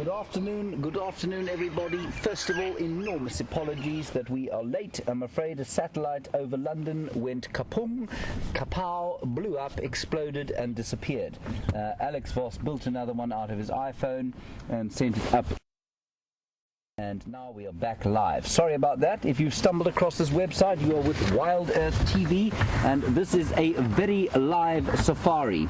Good afternoon everybody. First of all, enormous apologies that we are late. I'm afraid a satellite over London went kapung, kapow, blew up, exploded and disappeared. Alex Voss built another one out of his iPhone and sent it up. And now we are back live. Sorry about that. If you've stumbled across this website, you are with WildEarth TV, and this is a very live safari.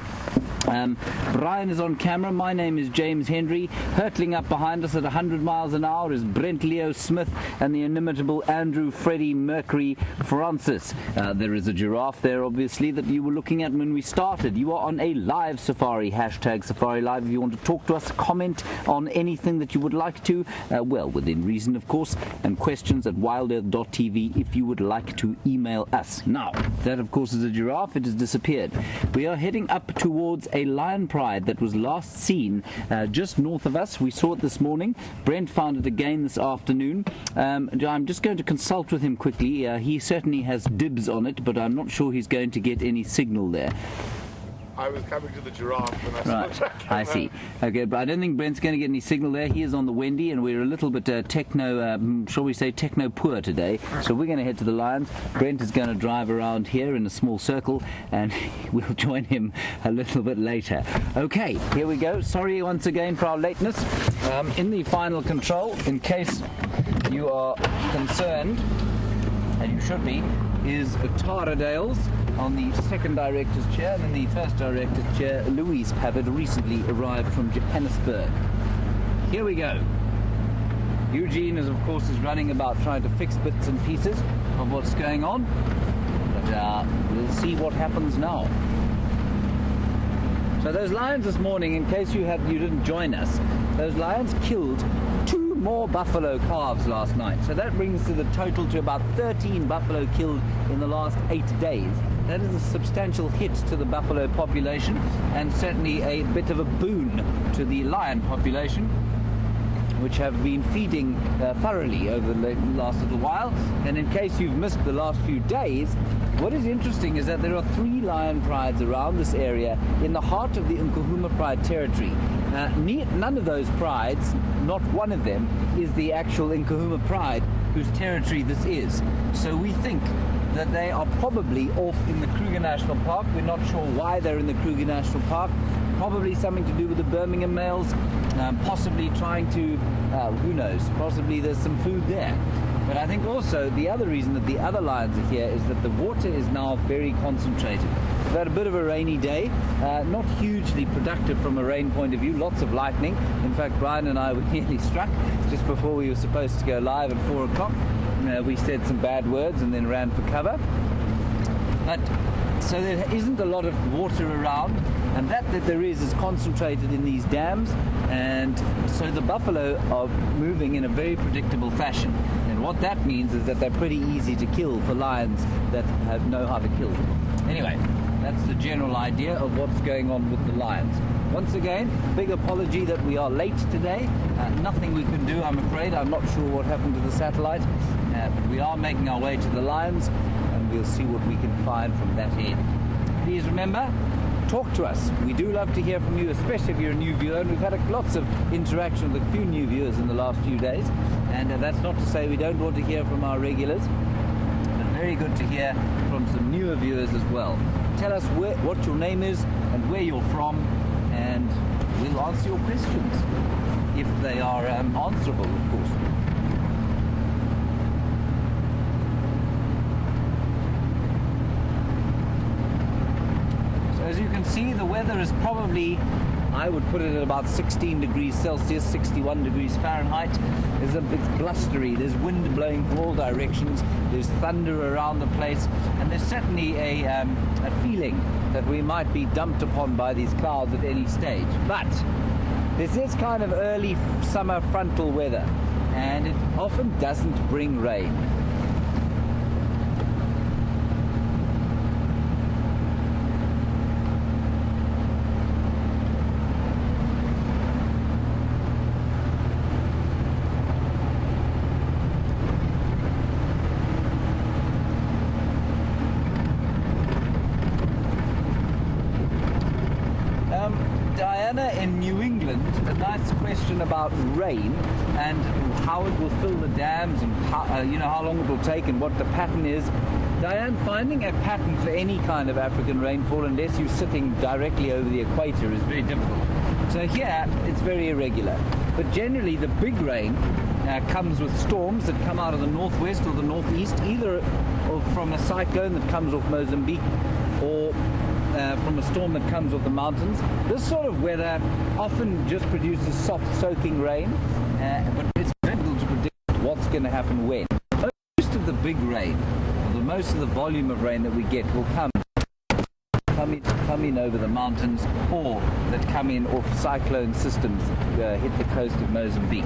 Brian is on camera. My name is James Henry. Hurtling up behind us at 100 miles an hour is Brent Leo Smith and the inimitable Andrew Freddie Mercury Francis. There is a giraffe there, obviously, that you were looking at when we started. You are on a live safari, hashtag Safari Live. If you want to talk to us, comment on anything that you would like to, well, within reason, of course, and questions at wildearth.tv if you would like to email us. Now, that, of course, is a giraffe. It has disappeared. We are heading up towards a lion pride that was last seen just north of us. We saw it this morning. Brent found it again this afternoon. I'm just going to consult with him quickly. He certainly has dibs on it, but I'm not sure he's going to get any signal there. I was coming to the giraffe and I saw it. I see. Okay, but I don't think Brent's going to get any signal there. He is on the Wendy, and we're a little bit shall we say, techno poor today. So we're going to head to the lions. Brent is going to drive around here in a small circle, and we'll join him a little bit later. Okay, here we go. Sorry once again for our lateness. In the final control, in case you are concerned, and you should be, is Tara Dales on the second director's chair, and in the first director's chair, Louise Pavitt, recently arrived from Johannesburg. Here we go. Eugene is, of course, running about trying to fix bits and pieces of what's going on, but we'll see what happens now. So those lions this morning, in case you didn't join us, those lions killed 2 more buffalo calves last night. So that brings to the total to about 13 buffalo killed in the last 8 days. That is a substantial hit to the buffalo population, and certainly a bit of a boon to the lion population, which have been feeding thoroughly over the last little while. And in case you've missed the last few days, what is interesting is that there are 3 lion prides around this area in the heart of the Nkuhuma Pride territory. None of those prides, not one of them, is the actual Nkuhuma Pride whose territory this is. So we think that they are probably off in the Kruger National Park. We're not sure why they're in the Kruger National Park. Probably something to do with the Birmingham males, possibly trying to, who knows, possibly there's some food there. But I think also the other reason that the other lions are here is that the water is now very concentrated. We've had a bit of a rainy day, not hugely productive from a rain point of view, lots of lightning. In fact, Brian and I were nearly struck just before we were supposed to go live at 4 o'clock. We said some bad words and then ran for cover. But so there isn't a lot of water around, and that there is concentrated in these dams, and so the buffalo are moving in a very predictable fashion. And what that means is that they're pretty easy to kill for lions that know how to kill them. Anyway, that's the general idea of what's going on with the lions. Once again, big apology that we are late today. Nothing we can do, I'm afraid. I'm not sure what happened to the satellite, but we are making our way to the lions, and we'll see what we can find from that end. Please remember, talk to us. We do love to hear from you, especially if you're a new viewer, and we've had lots of interaction with a few new viewers in the last few days, and that's not to say we don't want to hear from our regulars, but very good to hear from some newer viewers as well. Tell us what your name is and where you're from, and we'll answer your questions, if they are answerable, of course. As you can see, the weather is probably, I would put it at about 16 degrees Celsius, 61 degrees Fahrenheit. It's blustery, there's wind blowing from all directions, there's thunder around the place, and there's certainly a feeling that we might be dumped upon by these clouds at any stage. But this is kind of early summer frontal weather, and it often doesn't bring rain. Diana in New England Ireland, a nice question about rain and how it will fill the dams and how long it will take and what the pattern is. Diane, finding a pattern for any kind of African rainfall, unless you're sitting directly over the equator, is very difficult. So here, it's very irregular. But generally, the big rain comes with storms that come out of the northwest or the northeast, either from a cyclone that comes off Mozambique or from a storm that comes off the mountains. This sort of weather often just produces soft soaking rain, but it's difficult to predict what's going to happen when. Most of the big rain, or most of the volume of rain that we get will come in over the mountains, or that come in off cyclone systems hit the coast of Mozambique.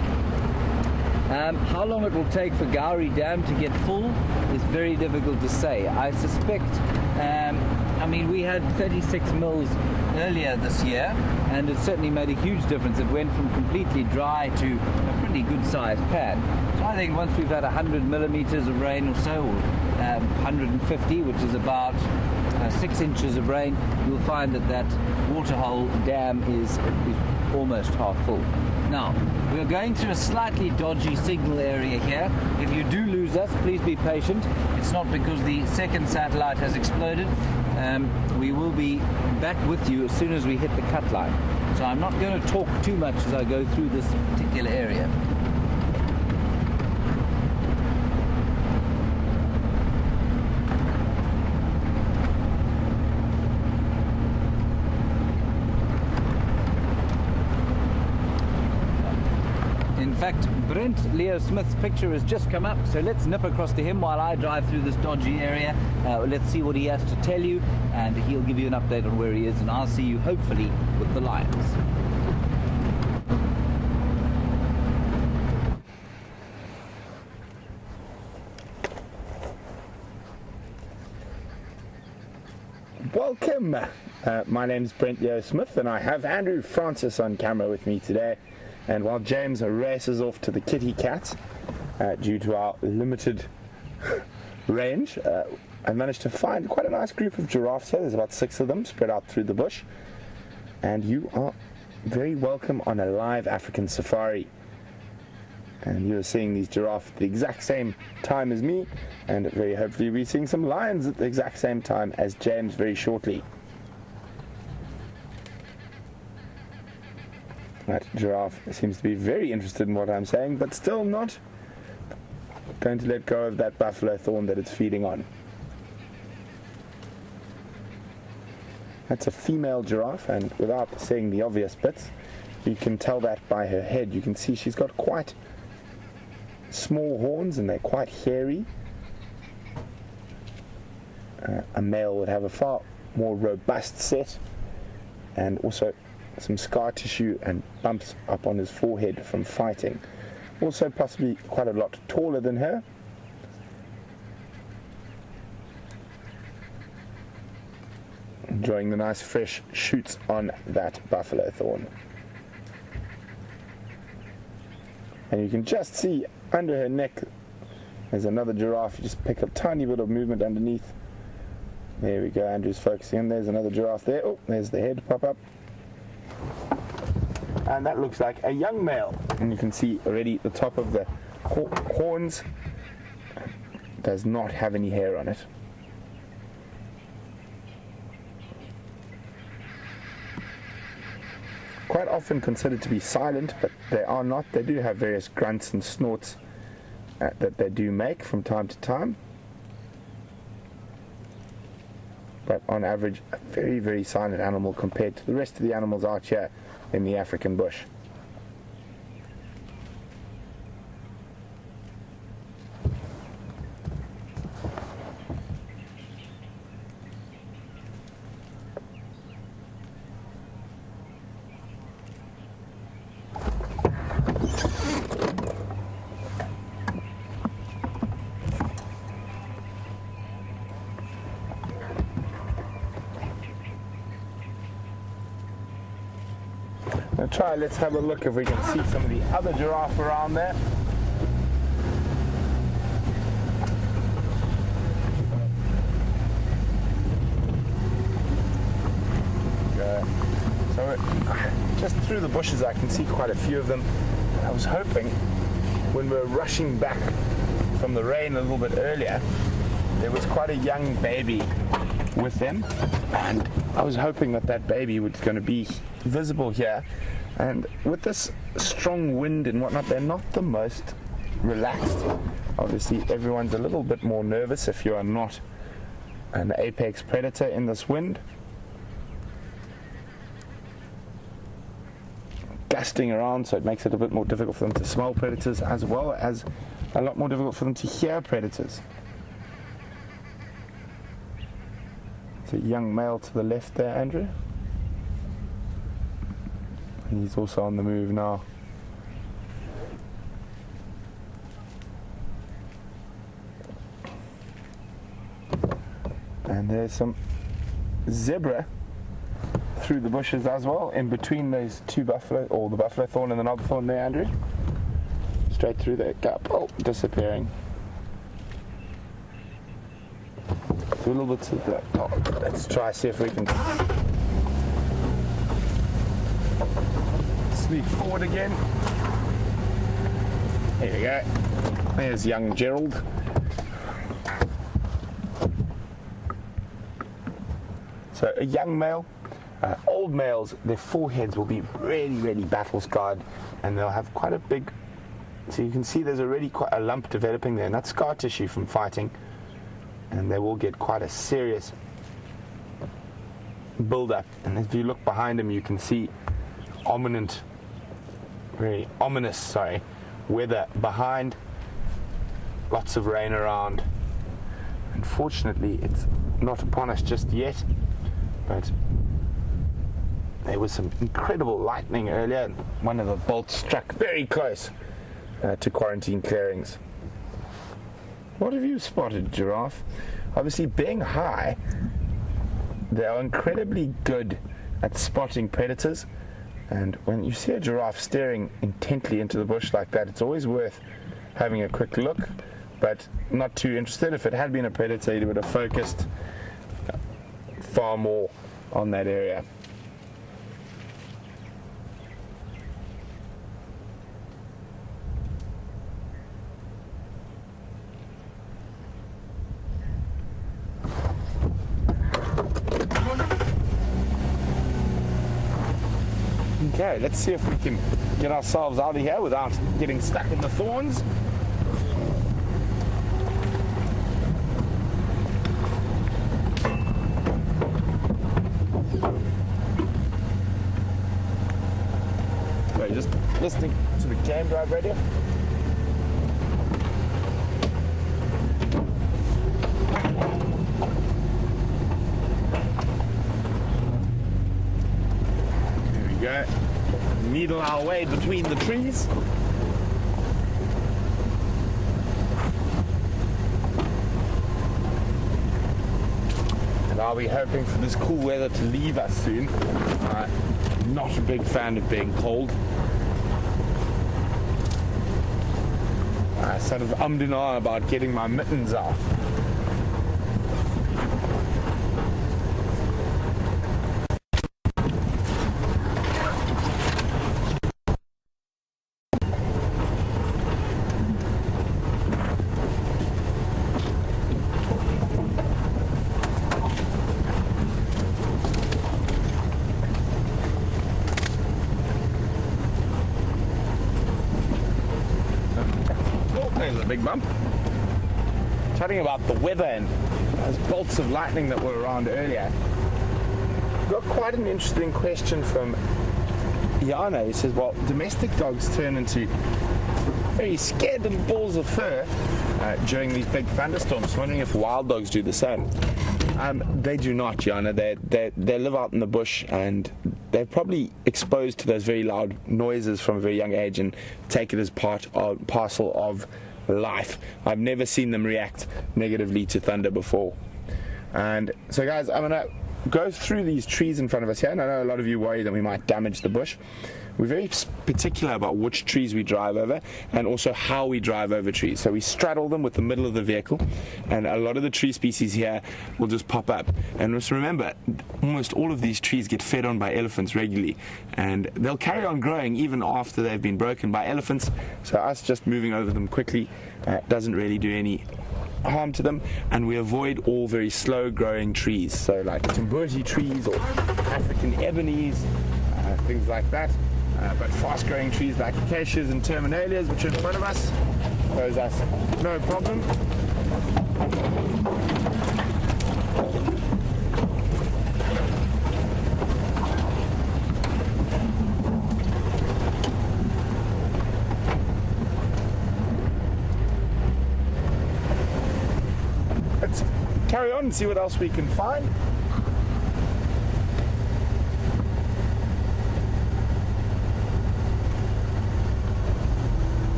How long it will take for Gowrie Dam to get full is very difficult to say. I suspect, we had 36 mils earlier this year, and it certainly made a huge difference. It went from completely dry to a pretty good sized pad. So I think once we've had 100 millimeters of rain or so, or 150, which is about 6 inches of rain, you'll find that waterhole dam is almost half full. Now, we're going through a slightly dodgy signal area here. If you do lose us, please be patient. It's not because the second satellite has exploded. We will be back with you as soon as we hit the cut line. So I'm not going to talk too much as I go through this particular area. In fact, Brent Leo Smith's picture has just come up, so let's nip across to him while I drive through this dodgy area. Let's see what he has to tell you, and he'll give you an update on where he is, and I'll see you hopefully with the lions. Welcome. My name's Brent Leo Smith, and I have Andrew Francis on camera with me today. And while James races off to the kitty cat due to our limited range, I managed to find quite a nice group of giraffes here. There's about 6 of them spread out through the bush. And you are very welcome on a live African safari. And you're seeing these giraffes at the exact same time as me, and very hopefully you'll be seeing some lions at the exact same time as James very shortly. That giraffe seems to be very interested in what I'm saying, but still not going to let go of that buffalo thorn that it's feeding on. That's a female giraffe, and without saying the obvious bits, you can tell that by her head. You can see she's got quite small horns, and they're quite hairy. A male would have a far more robust set, and also some scar tissue and bumps up on his forehead from fighting. Also possibly quite a lot taller than her. Enjoying the nice fresh shoots on that buffalo thorn. And you can just see under her neck there's another giraffe. You just pick a tiny bit of movement underneath. There we go, Andrew's focusing in. There's another giraffe there. Oh, there's the head pop up. And that looks like a young male, and you can see already the top of the horns does not have any hair on it. Quite often considered to be silent, but they are not. They do have various grunts and snorts that they do make from time to time, but on average a very, very silent animal compared to the rest of the animals out here in the African bush. Let's have a look if we can see some of the other giraffe around there. So just through the bushes I can see quite a few of them. I was hoping when we were rushing back from the rain a little bit earlier, there was quite a young baby with them, and I was hoping that that baby was going to be visible here. And with this strong wind and whatnot, they're not the most relaxed. Obviously everyone's a little bit more nervous if you are not an apex predator in this wind. Gusting around, so it makes it a bit more difficult for them to smell predators, as well as a lot more difficult for them to hear predators. It's a young male to the left there, Andrew. He's also on the move now. And there's some zebra through the bushes as well, in between those two buffalo, or the buffalo thorn and the knob thorn there, Andrew. Straight through that gap. Oh, disappearing. So a little bit to the... Oh, let's try see if we can sneak forward again. There we go. There's young Gerald. So a young male. Old males, their foreheads will be really battle scarred, and they'll have quite a big, so you can see there's already quite a lump developing there, and that's scar tissue from fighting, and they will get quite a serious build up. And if you look behind them, you can see very ominous weather behind, lots of rain around. Unfortunately it's not upon us just yet, but there was some incredible lightning earlier, and one of the bolts struck very close to quarantine clearings. What have you spotted, giraffe? Obviously, being high, they are incredibly good at spotting predators, and when you see a giraffe staring intently into the bush like that, it's always worth having a quick look, but not too interested. If it had been a predator, it would have focused far more on that area. Okay, let's see if we can get ourselves out of here without getting stuck in the thorns. So just listening to the game drive radio. There we go. Needle our way between the trees. And are we hoping for this cool weather to leave us soon? Not a big fan of being cold. I sort of ummed and ahed about getting my mittens out. There's a big bump. Chatting about the weather and those bolts of lightning that were around earlier. Got quite an interesting question from Yana. He says, well, domestic dogs turn into very scared little balls of fur during these big thunderstorms. Wondering if wild dogs do the same. They do not, Yana. They live out in the bush, and they're probably exposed to those very loud noises from a very young age and take it as parcel of life. I've never seen them react negatively to thunder before. And so guys, I'm gonna go through these trees in front of us here, and I know a lot of you worry that we might damage the bush. We're very particular about which trees we drive over and also how we drive over trees. So we straddle them with the middle of the vehicle, and a lot of the tree species here will just pop up. And just remember, almost all of these trees get fed on by elephants regularly, and they'll carry on growing even after they've been broken by elephants. So us just moving over them quickly doesn't really do any harm to them, and we avoid all very slow growing trees, so like Timbuji trees or African ebonies, things like that. But fast growing trees like acacias and terminalias, which are in front of us, those us no problem. Let's carry on and see what else we can find.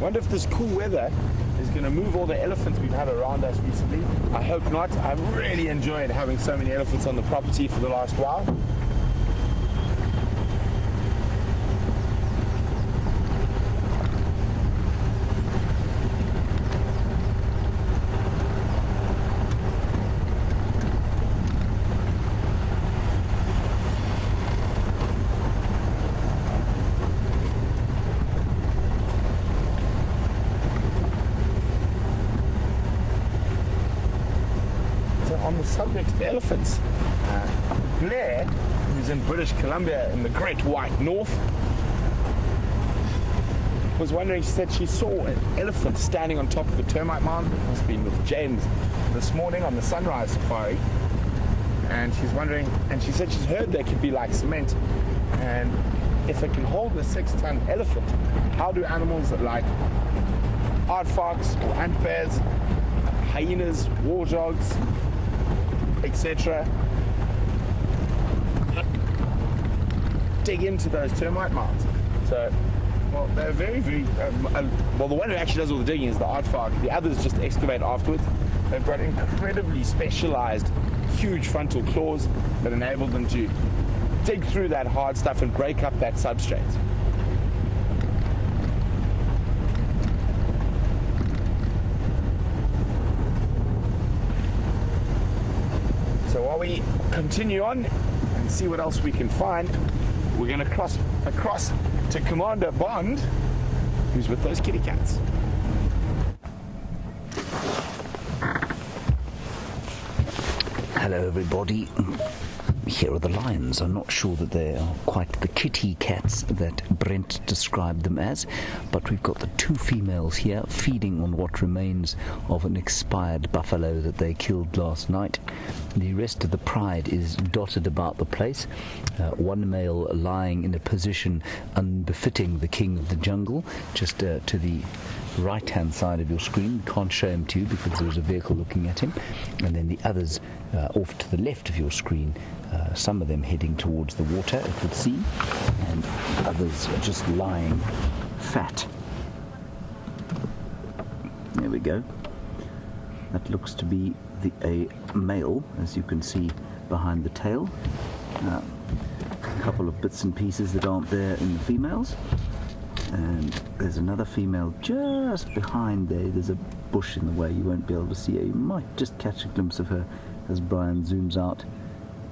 Wonder if this cool weather is going to move all the elephants we've had around us recently. I hope not. I've really enjoyed having so many elephants on the property for the last while. On the subject of elephants, Blair, who's in British Columbia in the Great White North, was wondering, she said she saw an elephant standing on top of a termite mound. Must have been with James this morning on the sunrise safari, and she's wondering, and she said she's heard they could be like cement, and if it can hold a 6-ton elephant, how do animals like aardvarks or ant bears, hyenas, warthogs, etc. dig into those termite mounds? So, well, they're very, well, the one who actually does all the digging is the aardvark. The others just excavate afterwards. They've got incredibly specialized, huge frontal claws that enable them to dig through that hard stuff and break up that substrate. So while we continue on and see what else we can find, we're going to cross across to Commander Bond, who's with those kitty cats. Hello everybody. Here are the lions. I'm not sure that they are quite the kitty cats that Brent described them as, but we've got the 2 females here feeding on what remains of an expired buffalo that they killed last night. The rest of the pride is dotted about the place. One male lying in a position unbefitting the king of the jungle, just to the right-hand side of your screen. Can't show him to you because there's a vehicle looking at him. And then the others off to the left of your screen, some of them heading towards the water, it would seem, and others just lying fat. There we go. That looks to be a male, as you can see behind the tail. A couple of bits and pieces that aren't there in the females. And there's another female just behind there. There's a bush in the way, you won't be able to see her. You might just catch a glimpse of her as Brian zooms out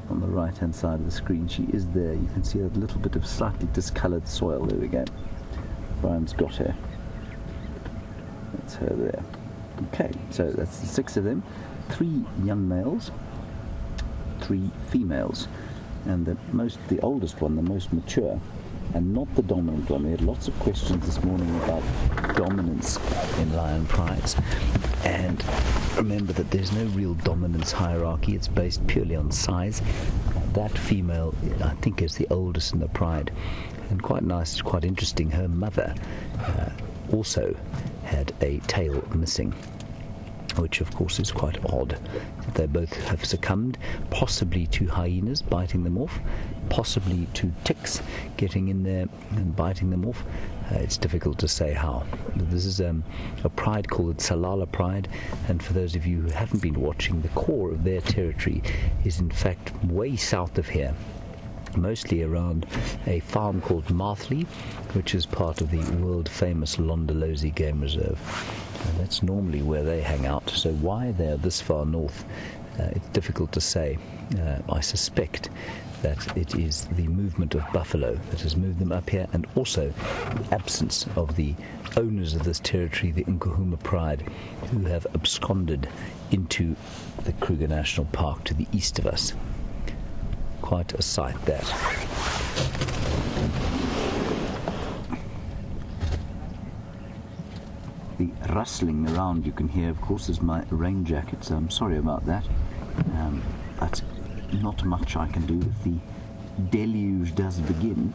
on the right hand side of the screen. She is there. You can see a little bit of slightly discoloured soil. There we go. Brian's got her. That's her there. Okay, so that's the 6 of them. 3 young males, 3 females, and the oldest one, the most mature, and not the dominant one. We had lots of questions this morning about dominance in lion prides, and remember that there's no real dominance hierarchy. It's based purely on size. That female, I think, is the oldest in the pride, and quite nice, quite interesting. Her mother also had a tail missing. which of course is quite odd. They both have succumbed, possibly to hyenas biting them off, possibly to ticks getting in there and biting them off. It's difficult to say how. But this is a pride called Salala Pride, and for those of you who haven't been watching, the core of their territory is in fact way south of here, mostly around a farm called Marthley, which is part of the world-famous Londolozi Game Reserve. And that's normally where they hang out. So why they're this far north, it's difficult to say. I suspect that it is the movement of buffalo that has moved them up here, and also the absence of the owners of this territory, the Nkuhuma Pride, who have absconded into the Kruger National Park to the east of us. Quite a sight, that. The rustling around you can hear, of course, is my rain jacket, so I'm sorry about that. But not much I can do if the deluge does begin.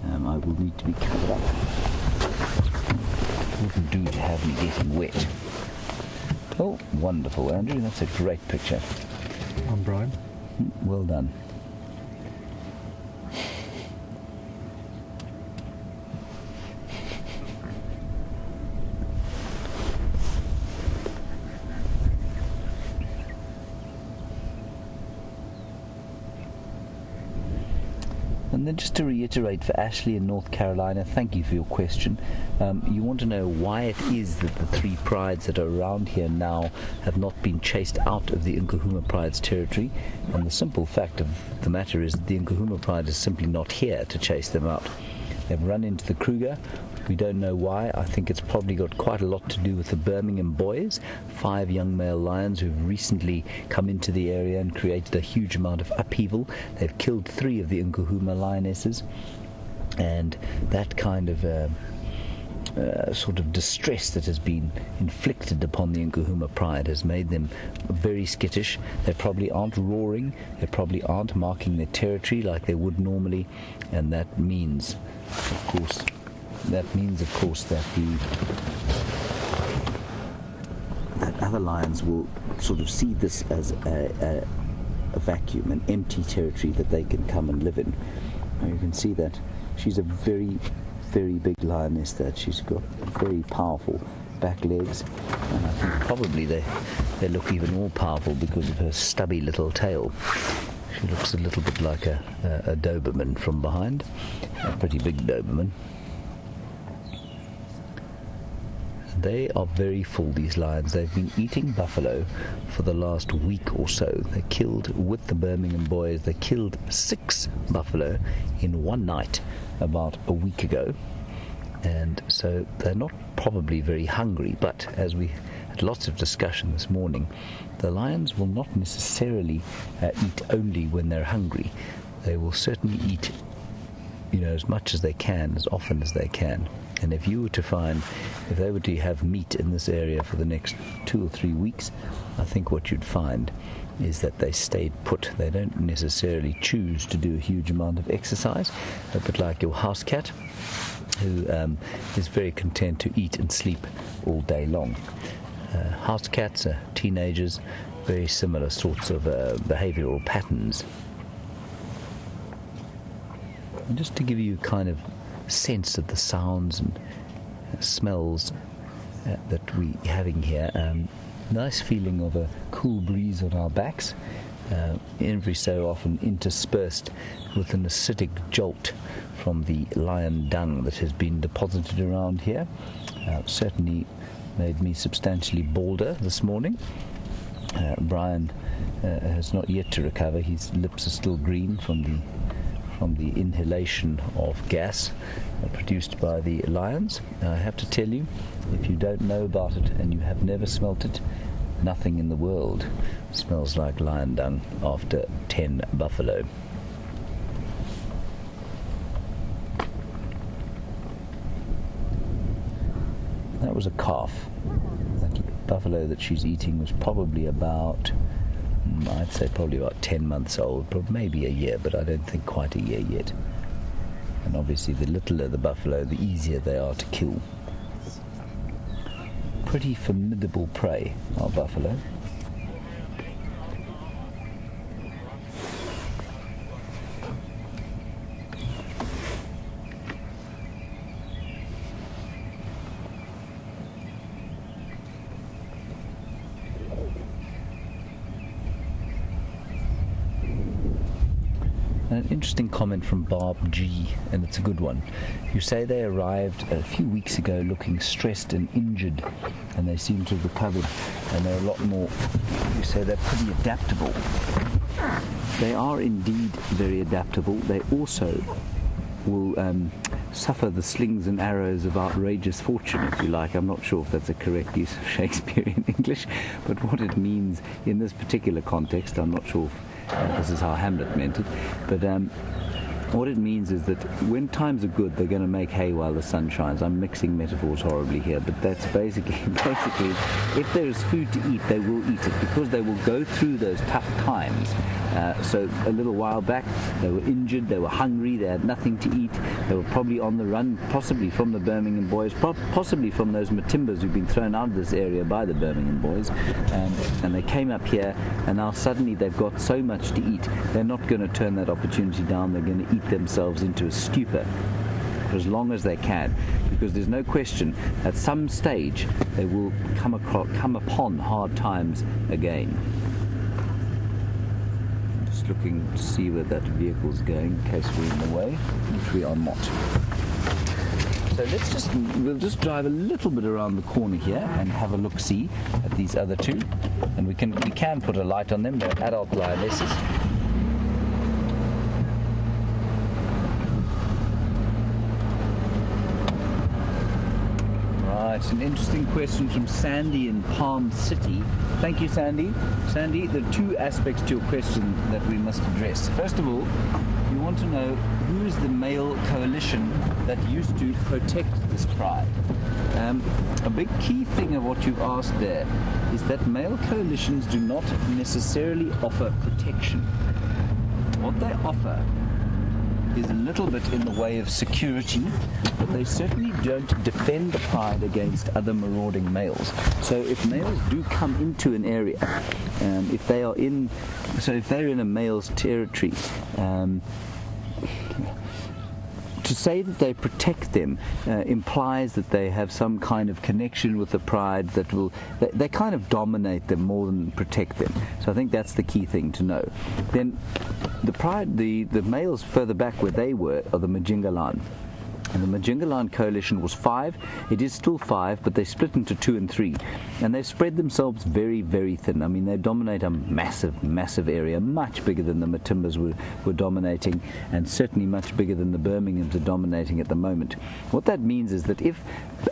I will need to be covered up. It wouldn't do to have me getting wet. Oh, wonderful, Andrew. That's a great picture. I'm Brian. Well done. And then just to reiterate for Ashley in North Carolina, thank you for your question. You want to know why it is that the three prides that are around here now have not been chased out of the Nkuhuma Pride's territory. And the simple fact of the matter is that the Nkuhuma Pride is simply not here to chase them out. They've run into the Kruger. We don't know why. I think it's probably got quite a lot to do with the Birmingham boys, 5 young male lions who've recently come into the area and created a huge amount of upheaval. They've killed 3 of the Nkuhuma lionesses, and that kind of sort of distress that has been inflicted upon the Nkuhuma Pride has made them very skittish. They probably aren't roaring, they probably aren't marking their territory like they would normally, and that means, of course, that other lions will sort of see this as a vacuum, an empty territory that they can come and live in. Now you can see that she's a very, very big lioness, that she's got very powerful back legs, and I think probably they look even more powerful because of her stubby little tail. She looks a little bit like a Doberman from behind, a pretty big Doberman. They are very full, these lions. They've been eating buffalo for the last week or so. They killed, with the Birmingham boys, they killed 6 buffalo in one night about a week ago. And so they're not probably very hungry, but as we had lots of discussion this morning, the lions will not necessarily eat only when they're hungry. They will certainly eat, as much as they can, as often as they can. And if they were to have meat in this area for the next 2 or 3 weeks, I think what you'd find is that they stayed put. They don't necessarily choose to do a huge amount of exercise, a bit like your house cat, who is very content to eat and sleep all day long. House cats are teenagers, very similar sorts of behavioral patterns. And just to give you kind of sense of the sounds and smells that we're having here, nice feeling of a cool breeze on our backs, every so often interspersed with an acidic jolt from the lion dung that has been deposited around here. Certainly made me substantially balder this morning. Brian has not yet to recover. His lips are still green from the inhalation of gas produced by the lions. I have to tell you, if you don't know about it and you have never smelt it, nothing in the world smells like lion dung after 10 buffalo. That was a calf. That buffalo that she's eating was probably about, I'd say probably about 10 months old, probably maybe a year, but I don't think quite a year yet. And obviously the littler the buffalo, the easier they are to kill. pretty formidable prey, our buffalo. An interesting comment from Barb G, and it's a good one. You say they arrived a few weeks ago looking stressed and injured, and they seem to have recovered, and they're a lot more, you say they're pretty adaptable. They are indeed very adaptable. They also will suffer the slings and arrows of outrageous fortune, if you like. I'm not sure if that's a correct use of Shakespearean English, but what it means in this particular context, I'm not sure if this is how Hamlet meant it, but what it means is that when times are good, they're going to make hay while the sun shines. I'm mixing metaphors horribly here, but that's basically, if there is food to eat, they will eat it, because they will go through those tough times. So a little while back, they were injured, they were hungry, they had nothing to eat, they were probably on the run, possibly from the Birmingham boys, possibly from those Matimbas who've been thrown out of this area by the Birmingham boys, and they came up here, and now suddenly they've got so much to eat, they're not going to turn that opportunity down. They're going to eat themselves into a stupor for as long as they can, because there's no question at some stage they will come upon hard times again. Just looking to see where that vehicle's going in case we're in the way, which we are not. So we'll just drive a little bit around the corner here and have a look-see at these other two, and we can put a light on them. They're adult lionesses. It's an interesting question from Sandy in Palm City. Thank you, Sandy. Sandy, there are two aspects to your question that we must address. First of all, you want to know who is the male coalition that used to protect this pride. A big key thing of what you've asked there is that male coalitions do not necessarily offer protection. What they offer is a little bit in the way of security, but they certainly don't defend the pride against other marauding males. So if males do come into an area, if they're in a male's territory, to say that they protect them implies that they have some kind of connection with the pride that will, they kind of dominate them more than protect them. So I think that's the key thing to know. Then the pride, the males further back where they were are the Majingalan. And the Majingalan coalition was 5. It is still 5, but they split into 2 and 3. And they've spread themselves very, very thin. I mean, they dominate a massive, massive area, much bigger than the Matimbas were dominating, and certainly much bigger than the Birminghams are dominating at the moment. What that means is that if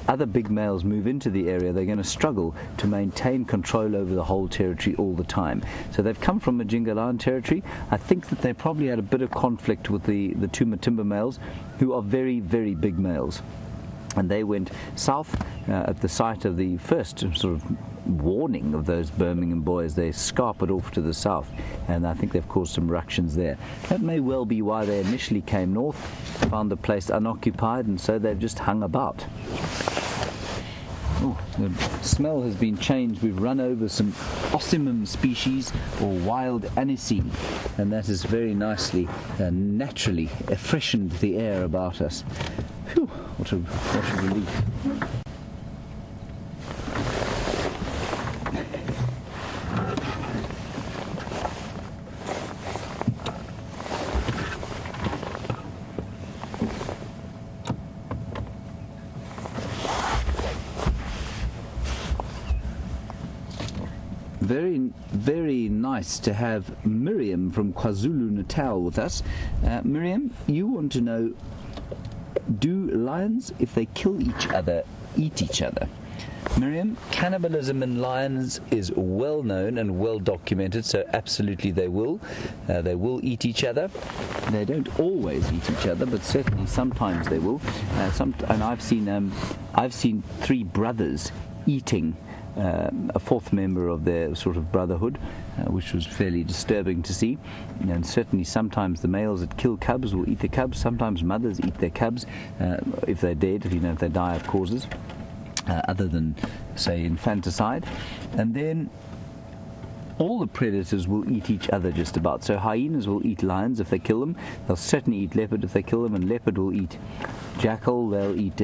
other big males move into the area, they're going to struggle to maintain control over the whole territory all the time. So they've come from Majingalan territory. I think that they probably had a bit of conflict with the 2 Matimba males, who are very, very big males. And they went south at the site of the first sort of warning of those Birmingham boys. They scarpered off to the south, and I think they've caused some ructions there. That may well be why they initially came north, found the place unoccupied, and so they've just hung about. Oh, the smell has been changed. We've run over some Ocimum species, or wild aniseed, and that has very nicely, naturally freshened the air about us. Whew, what a relief. Very, very nice to have Miriam from KwaZulu-Natal with us. Miriam, you want to know, do lions, if they kill each other, eat each other? Miriam, cannibalism in lions is well known and well documented, so absolutely they will. They will eat each other. They don't always eat each other, but certainly sometimes they will. And I've seen 3 brothers eating a 4th member of their sort of brotherhood, which was fairly disturbing to see. And certainly sometimes the males that kill cubs will eat the cubs. Sometimes mothers eat their cubs if they're dead, if they die of causes. other than, say, infanticide. And then all the predators will eat each other just about. So hyenas will eat lions if they kill them. They'll certainly eat leopard if they kill them, and leopard will eat jackal. They'll eat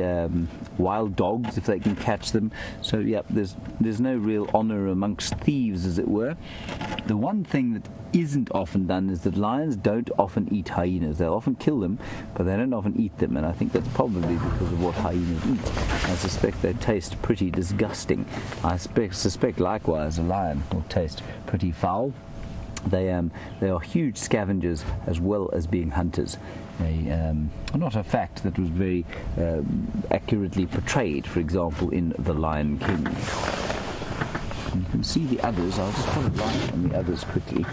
wild dogs if they can catch them. So yeah, there's no real honour amongst thieves, as it were. The one thing that isn't often done is that lions don't often eat hyenas. They'll often kill them, but they don't often eat them, and I think that's probably because of what hyenas eat. I suspect they taste pretty disgusting. I suspect likewise a lion will taste pretty foul. They are huge scavengers as well as being hunters. Not a fact that was very accurately portrayed, for example, in The Lion King. You can see the others. I'll just put a light on the others quickly.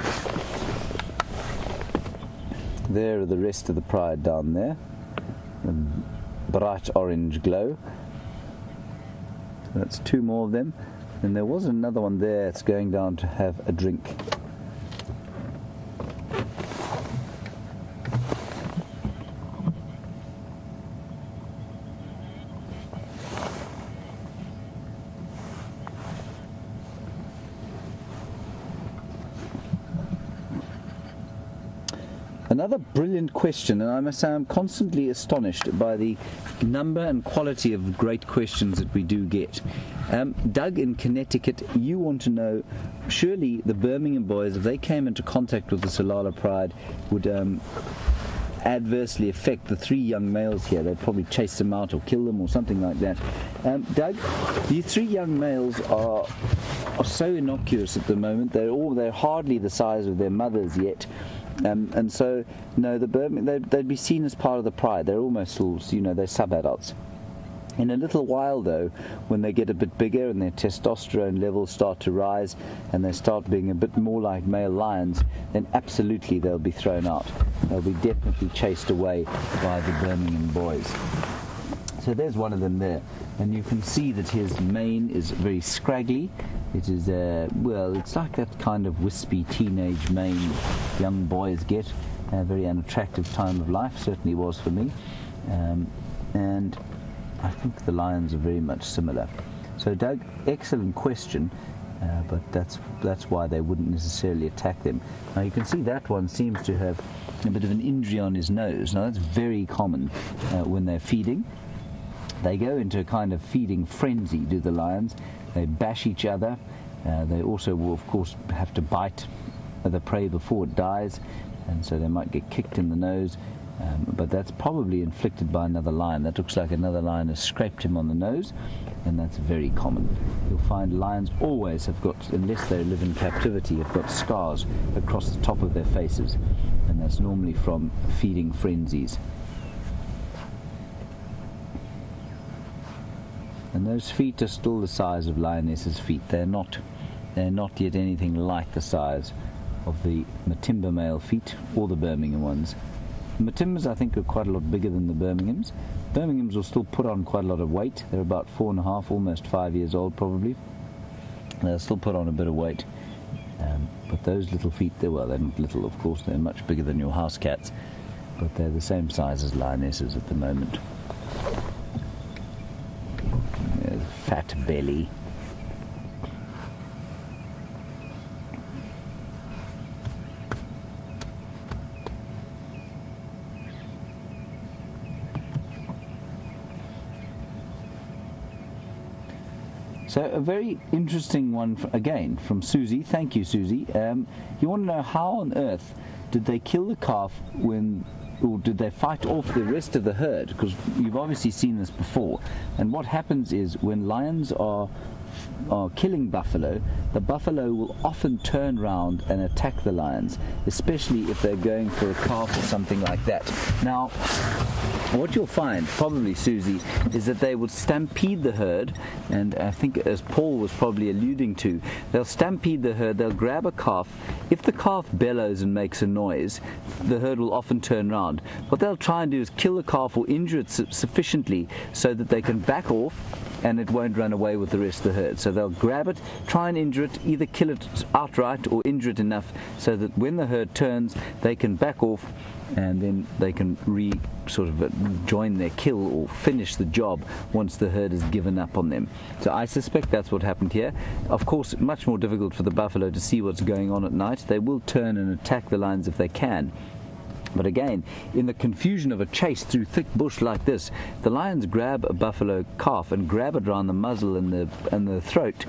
There are the rest of the pride down there. A bright orange glow. That's two more of them. And there was another one there that's going down to have a drink. Another brilliant question, and I must say I'm constantly astonished by the number and quality of great questions that we do get. Doug in Connecticut, you want to know, surely the Birmingham boys, if they came into contact with the Solala pride, would adversely affect the three young males here. They'd probably chase them out or kill them or something like that. Doug, these three young males are so innocuous at the moment. They're hardly the size of their mothers yet. And so, no, they'd be seen as part of the pride. They're almost all, they're sub-adults. In a little while, though, when they get a bit bigger and their testosterone levels start to rise and they start being a bit more like male lions, then absolutely they'll be thrown out. They'll be definitely chased away by the Birmingham boys. So there's one of them there. And you can see that his mane is very scraggly. It is, it's like that kind of wispy teenage mane young boys get. A very unattractive time of life, certainly was for me. And I think the lions are very much similar. So Doug, excellent question, but that's why they wouldn't necessarily attack them. Now you can see that one seems to have a bit of an injury on his nose. Now that's very common when they're feeding. They go into a kind of feeding frenzy, do the lions. They bash each other. They also will, of course, have to bite the prey before it dies, and so they might get kicked in the nose. But that's probably inflicted by another lion. That looks like another lion has scraped him on the nose, and that's very common. You'll find lions always have got, unless they live in captivity, have got scars across the top of their faces, and that's normally from feeding frenzies. And those feet are still the size of lionesses' feet. They're not yet anything like the size of the Matimba male feet or the Birmingham ones. The Matimbas, I think, are quite a lot bigger than the Birminghams. Birminghams will still put on quite a lot of weight. They're about 4.5, almost 5 years old probably. They'll still put on a bit of weight. But those little feet, they're not little, of course. They're much bigger than your house cats. But they're the same size as lionesses at the moment. There's fat belly. So a very interesting one, again, from Susie. Thank you, Susie. You want to know how on earth did they kill the calf or did they fight off the rest of the herd? Because you've obviously seen this before. And what happens is when lions are killing buffalo, the buffalo will often turn round and attack the lions, especially if they're going for a calf or something like that. Now, what you'll find, probably, Susie, is that they will stampede the herd, and I think, as Paul was probably alluding to, they'll stampede the herd, they'll grab a calf. If the calf bellows and makes a noise, the herd will often turn round. What they'll try and do is kill the calf or injure it sufficiently so that they can back off and it won't run away with the rest of the herd. So they'll grab it, try and injure it, either kill it outright or injure it enough so that when the herd turns, they can back off and then they can join their kill or finish the job once the herd has given up on them. So I suspect that's what happened here. Of course, much more difficult for the buffalo to see what's going on at night. They will turn and attack the lions if they can. But again, in the confusion of a chase through thick bush like this, the lions grab a buffalo calf and grab it around the muzzle and the throat.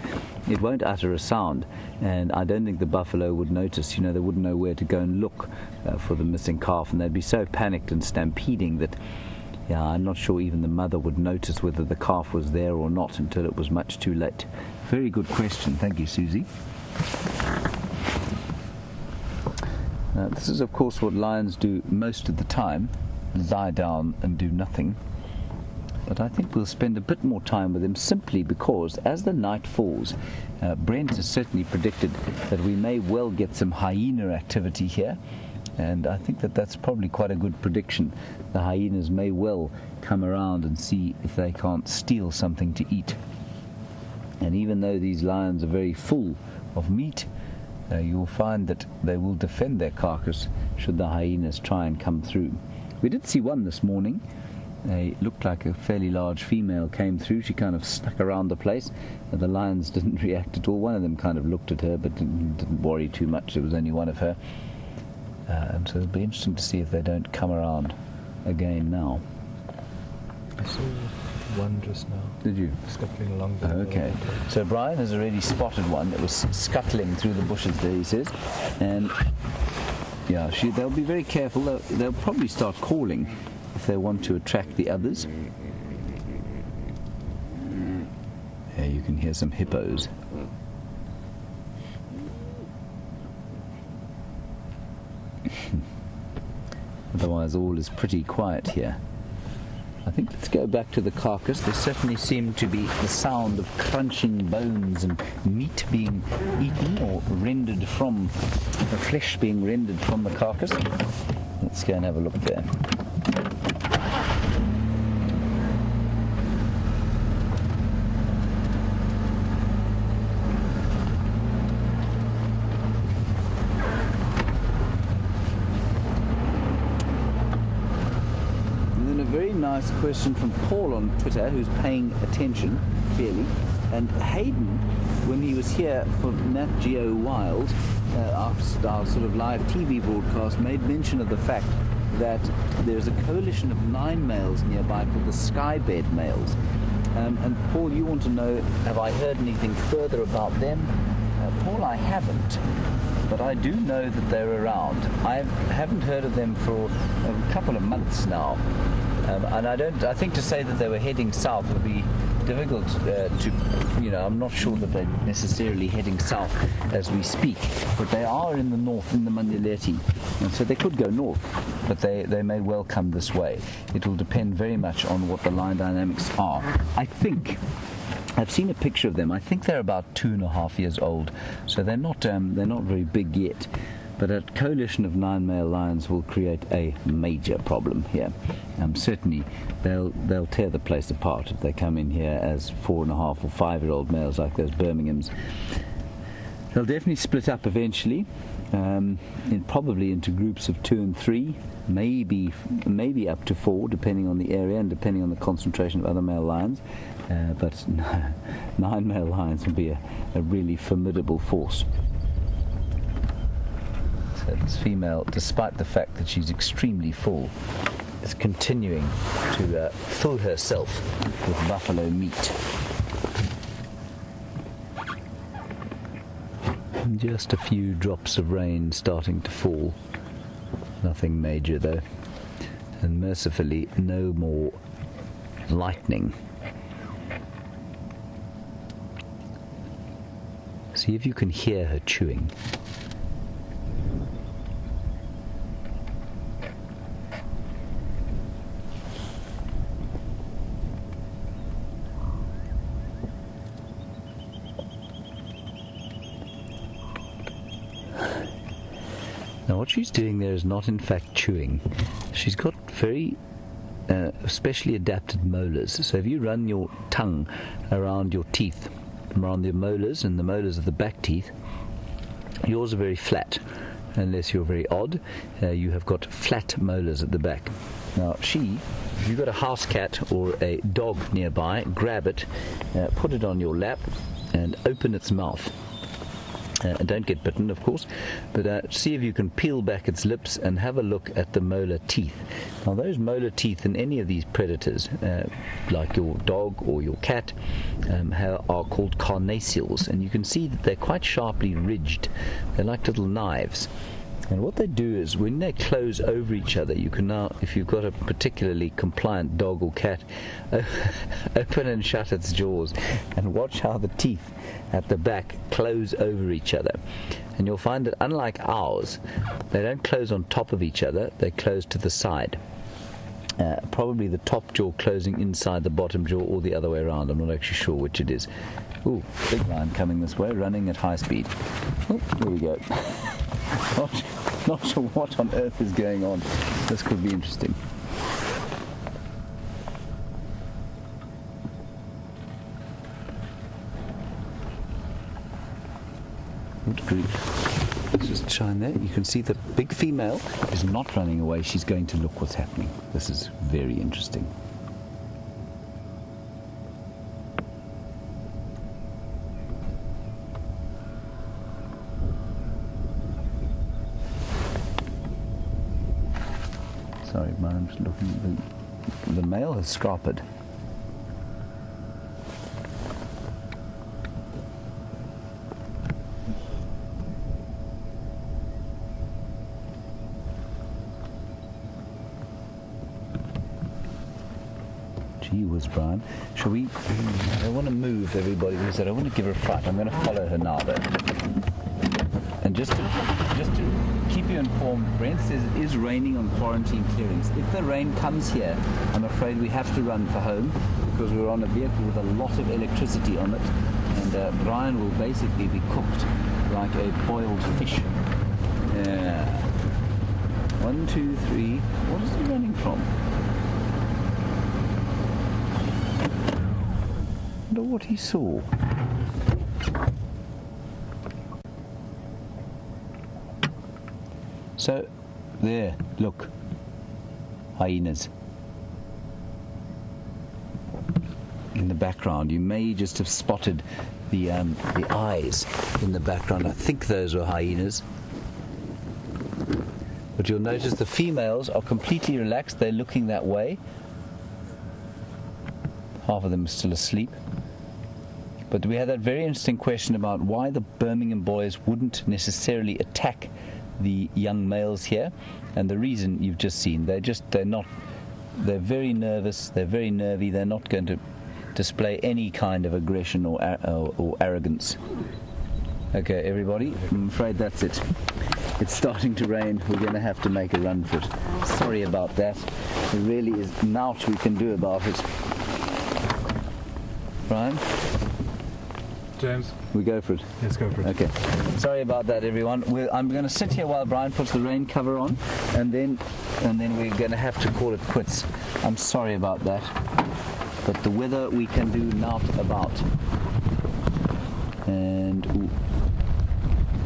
It won't utter a sound, and I don't think the buffalo would notice. They wouldn't know where to go and look for the missing calf, and they'd be so panicked and stampeding that, I'm not sure even the mother would notice whether the calf was there or not until it was much too late. Very good question. Thank you, Susie. This is, of course, what lions do most of the time, lie down and do nothing. But I think we'll spend a bit more time with them simply because as the night falls, Brent has certainly predicted that we may well get some hyena activity here. And I think that that's probably quite a good prediction. The hyenas may well come around and see if they can't steal something to eat. And even though these lions are very full of meat, you'll find that they will defend their carcass should the hyenas try and come through. We did see one this morning. It looked like a fairly large female came through. She kind of snuck around the place. The lions didn't react at all. One of them kind of looked at her but didn't worry too much. There was only one of her. So it'll be interesting to see if they don't come around again now. I saw one just now. Did you? Scuttling along the Okay. So Brian has already spotted one that was scuttling through the bushes there, he says. And they'll be very careful. They'll probably start calling if they want to attract the others. Yeah, you can hear some hippos. Otherwise all is pretty quiet here. I think let's go back to the carcass. There certainly seemed to be the sound of crunching bones and meat being eaten or rendered from the flesh being rendered from the carcass. Let's go and have a look there. Nice question from Paul on Twitter, who's paying attention, clearly. And Hayden, when he was here for Nat Geo Wild, our sort of live TV broadcast, made mention of the fact that there's a coalition of 9 males nearby called the Skybed males. And Paul, you want to know, have I heard anything further about them? Paul, I haven't. But I do know that they're around. I haven't heard of them for a couple of months now. And I think to say that they were heading south would be difficult I'm not sure that they're necessarily heading south as we speak, but they are in the north, in the Mandileti, and so they could go north, but they may well come this way. It will depend very much on what the line dynamics are. I think I've seen a picture of them. I think they're about 2.5 years old, so they're not very big yet. But a coalition of 9 male lions will create a major problem here. Certainly, they'll tear the place apart if they come in here as 4.5 or 5-year-old males like those Birminghams. They'll definitely split up eventually, probably into groups of 2 and 3, maybe up to 4, depending on the area and depending on the concentration of other male lions. But 9 male lions will be a really formidable force. This female, despite the fact that she's extremely full, is continuing to fill herself with buffalo meat. And just a few drops of rain starting to fall. Nothing major though. And mercifully, no more lightning. See if you can hear her chewing. Now what she's doing there is not in fact chewing. She's got very specially adapted molars. So if you run your tongue around your teeth, around the molars and the molars of the back teeth, yours are very flat. Unless you're very odd, you have got flat molars at the back. Now if you've got a house cat or a dog nearby, grab it, put it on your lap and open its mouth. Don't get bitten, of course, but see if you can peel back its lips and have a look at the molar teeth. Now those molar teeth in any of these predators, like your dog or your cat, are called carnassials, and you can see that they're quite sharply ridged. They're like little knives. And what they do is, when they close over each other, you can now, if you've got a particularly compliant dog or cat, open and shut its jaws and watch how the teeth at the back close over each other. And you'll find that unlike ours, they don't close on top of each other, they close to the side. Probably the top jaw closing inside the bottom jaw, or the other way around. I'm not actually sure which it is. Ooh, big lion coming this way, running at high speed. Oh, there we go. Not sure what on earth is going on. This could be interesting. Good grief. Let's just shine there. You can see the big female is not running away. She's going to look what's happening. This is very interesting. Sorry, I'm just looking. The male has scarpered. Gee whiz, Brian. Shall we? I don't want to move everybody because I don't want to give her a fright. I'm going to follow her now, though. And just to keep you informed, Brent says it is raining on quarantine clearings. If the rain comes here, I'm afraid we have to run for home because we're on a vehicle with a lot of electricity on it, and Brian will basically be cooked like a boiled fish. Yeah. 1, 2, 3. What is he running from? I wonder what he saw. So, there, look, hyenas. In the background, you may just have spotted the eyes in the background. I think those were hyenas. But you'll notice the females are completely relaxed. They're looking that way. Half of them are still asleep. But we had that very interesting question about why the Birmingham boys wouldn't necessarily attack the young males here, and the reason you've just seen. They're very nervous, they're very nervy, they're not going to display any kind of aggression or arrogance. Okay, everybody, I'm afraid that's it. It's starting to rain. We're going to have to make a run for it. Sorry about that. There really is naught we can do about it. Brian? James? We go for it. Let's go for it. Okay. Sorry about that, everyone. I'm going to sit here while Brian puts the rain cover on, and then we're going to have to call it quits. I'm sorry about that, but the weather we can do naught about. And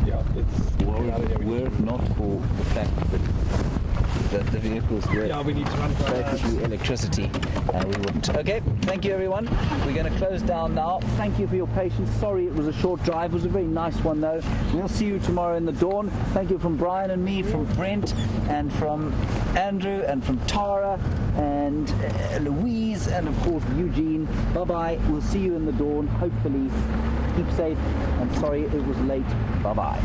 Yeah, were it not for the fact that the vehicles were we need to run for basically electricity, we wouldn't. Okay, thank you, everyone. We're going to close down now. Thank you for your patience. Sorry it was a short drive. It was a very nice one, though. We'll see you tomorrow in the dawn. Thank you from Brian and me, from Brent, and from Andrew, and from Tara, and Louise, and of course Eugene. Bye-bye. We'll see you in the dawn, hopefully. Keep safe. I'm sorry it was late. Bye-bye.